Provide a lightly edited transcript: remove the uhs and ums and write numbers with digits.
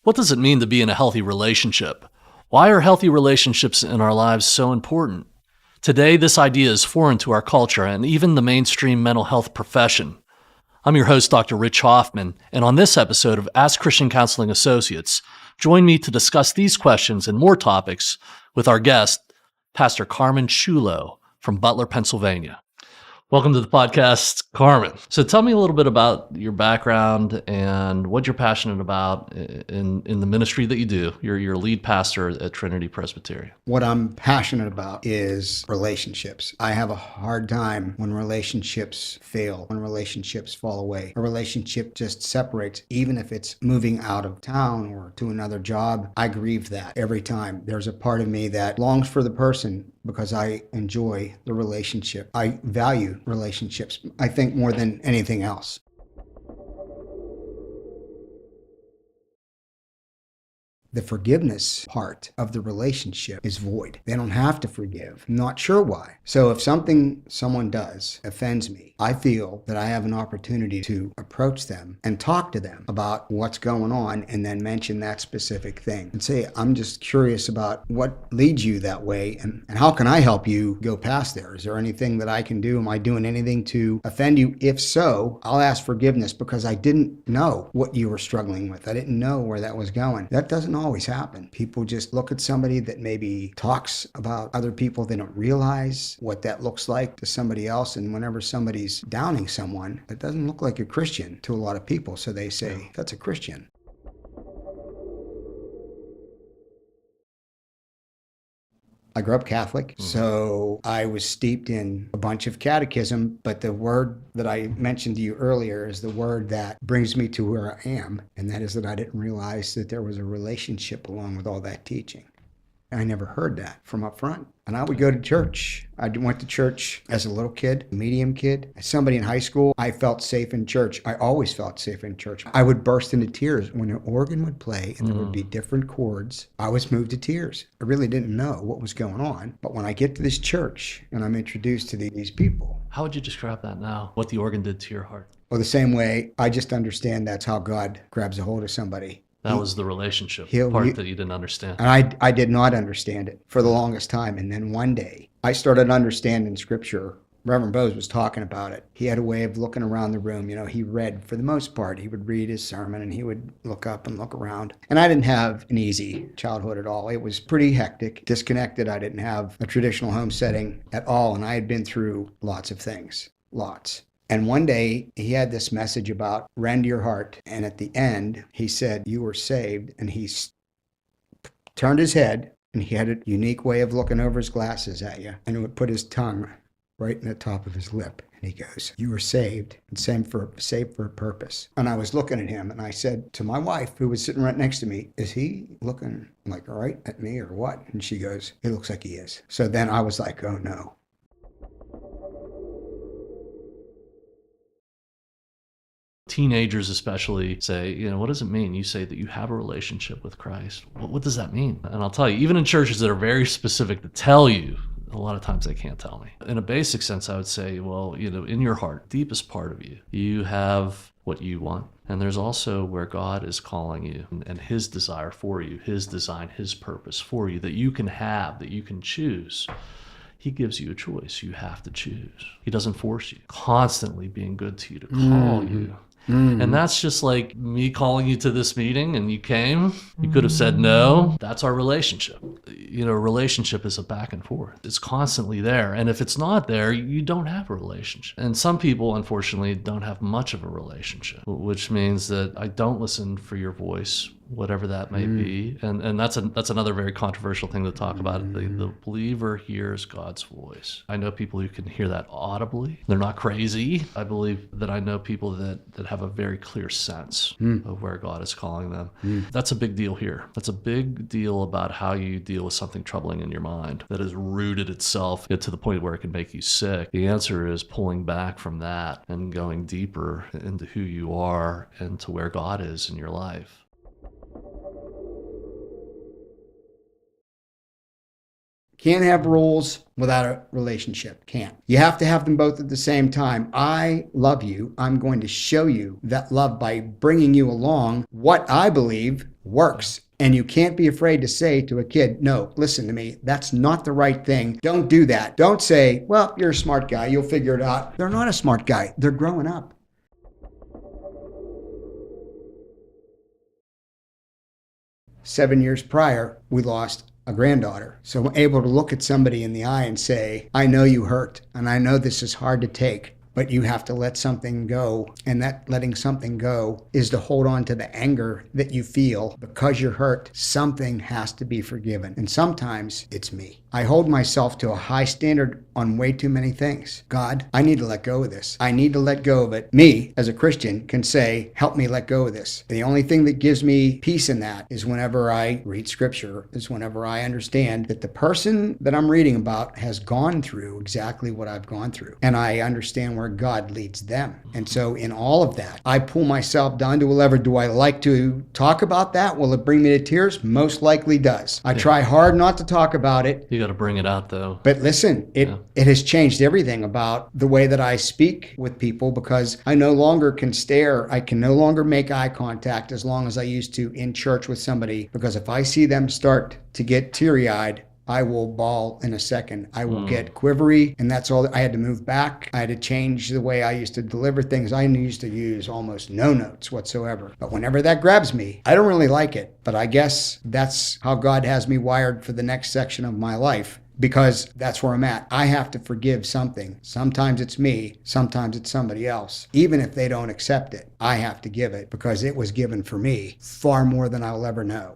What does it mean to be in a healthy relationship? Why are healthy relationships in our lives so important? Today, this idea is foreign to our culture and even the mainstream mental health profession. I'm your host, Dr. Rich Hoffman, and on this episode of Ask Christian Counseling Associates, join me to discuss these questions and more topics with our guest, Pastor Carmen Chulo from Butler, Pennsylvania. Welcome to the podcast, Carmen. So tell me a little bit about your background and what you're passionate about in the ministry that you do. You're a lead pastor at Trinity Presbyterian. What I'm passionate about is relationships. I have a hard time when relationships fail, when relationships fall away. A relationship just separates, even if it's moving out of town or to another job. I grieve that every time. There's a part of me that longs for the person because I enjoy the relationship. I value relationships, I think, more than anything else. The forgiveness part of the relationship is void. They don't have to forgive. I'm not sure why. So if someone does offends me, I feel that I have an opportunity to approach them and talk to them about what's going on and then mention that specific thing and say, I'm just curious about what leads you that way and how can I help you go past there? Is there anything that I can do? Am I doing anything to offend you? If so, I'll ask forgiveness because I didn't know what you were struggling with. I didn't know where that was going. That doesn't always happen. People just look at somebody that maybe talks about other people. They don't realize what that looks like to somebody else. And whenever somebody's downing someone, it doesn't look like a Christian to a lot of people. So they say, that's a Christian. I grew up Catholic, so I was steeped in a bunch of catechism, but the word that I mentioned to you earlier is the word that brings me to where I am, and that is that I didn't realize that there was a relationship along with all that teaching. I never heard that from up front. And I would go to church. I went to church as a little kid, medium kid. As somebody in high school, I felt safe in church. I always felt safe in church. I would burst into tears when an organ would play and there would be different chords. I was moved to tears. I really didn't know what was going on. But when I get to this church and I'm introduced to these people. How would you describe that now, what the organ did to your heart? Well, the same way, I just understand that's how God grabs a hold of somebody. That was the relationship part that you didn't understand. And I did not understand it for the longest time. And then one day, I started understanding Scripture. Reverend Bose was talking about it. He had a way of looking around the room. You know, he read, for the most part, he would read his sermon and he would look up and look around. And I didn't have an easy childhood at all. It was pretty hectic, disconnected. I didn't have a traditional home setting at all. And I had been through lots of things, lots. And one day he had this message about rend your heart. And at the end, he said, you were saved. And he turned his head and he had a unique way of looking over his glasses at you. And he would put his tongue right in the top of his lip. And he goes, you were saved and saved for a purpose. And I was looking at him and I said to my wife, who was sitting right next to me, is he looking like right at me or what? And she goes, it looks like he is. So then I was like, oh no. Teenagers especially say, what does it mean? You say that you have a relationship with Christ. What does that mean? And I'll tell you, even in churches that are very specific to tell you, a lot of times they can't tell me. In a basic sense, I would say, well, in your heart, deepest part of you, you have what you want. And there's also where God is calling you and his desire for you, his design, his purpose for you that you can have, that you can choose. He gives you a choice. You have to choose. He doesn't force you. Constantly being good to you, to call you. And that's just like me calling you to this meeting and you came. You could have said no. That's our relationship. A relationship is a back and forth. It's constantly there. And if it's not there, you don't have a relationship. And some people, unfortunately, don't have much of a relationship, which means that I don't listen for your voice, whatever that may be. And that's another very controversial thing to talk about. The believer hears God's voice. I know people who can hear that audibly. They're not crazy. I believe that I know people that have a very clear sense of where God is calling them. That's a big deal here. That's a big deal about how you deal with something troubling in your mind that has rooted itself to the point where it can make you sick. The answer is pulling back from that and going deeper into who you are and to where God is in your life. Can't have rules without a relationship. Can't. You have to have them both at the same time. I love you. I'm going to show you that love by bringing you along what I believe works. And you can't be afraid to say to a kid, no, listen to me, that's not the right thing. Don't do that. Don't say, well, you're a smart guy, you'll figure it out. They're not a smart guy. They're growing up. Seven years prior, we lost a granddaughter. So I'm able to look at somebody in the eye and say, I know you hurt, and I know this is hard to take, but you have to let something go. And that letting something go is to hold on to the anger that you feel because you're hurt. Something has to be forgiven. And sometimes it's me. I hold myself to a high standard on way too many things. God, I need to let go of this. I need to let go of it. Me, as a Christian, can say, help me let go of this. The only thing that gives me peace in that is whenever I read scripture, is whenever I understand that the person that I'm reading about has gone through exactly what I've gone through. And I understand where God leads them. And so in all of that, I pull myself down to a level. Do I like to talk about that? Will it bring me to tears? Most likely does. I try hard not to talk about it. You got to bring it out, though. But listen, it has changed everything about the way that I speak with people, because I no longer can stare. I can no longer make eye contact as long as I used to in church with somebody, because if I see them start to get teary-eyed, I will bawl in a second. I will get quivery, and that's all. I had to move back. I had to change the way I used to deliver things. I used to use almost no notes whatsoever. But whenever that grabs me, I don't really like it. But I guess that's how God has me wired for the next section of my life, because that's where I'm at. I have to forgive something. Sometimes it's me, sometimes it's somebody else. Even if they don't accept it, I have to give it, because it was given for me far more than I'll ever know.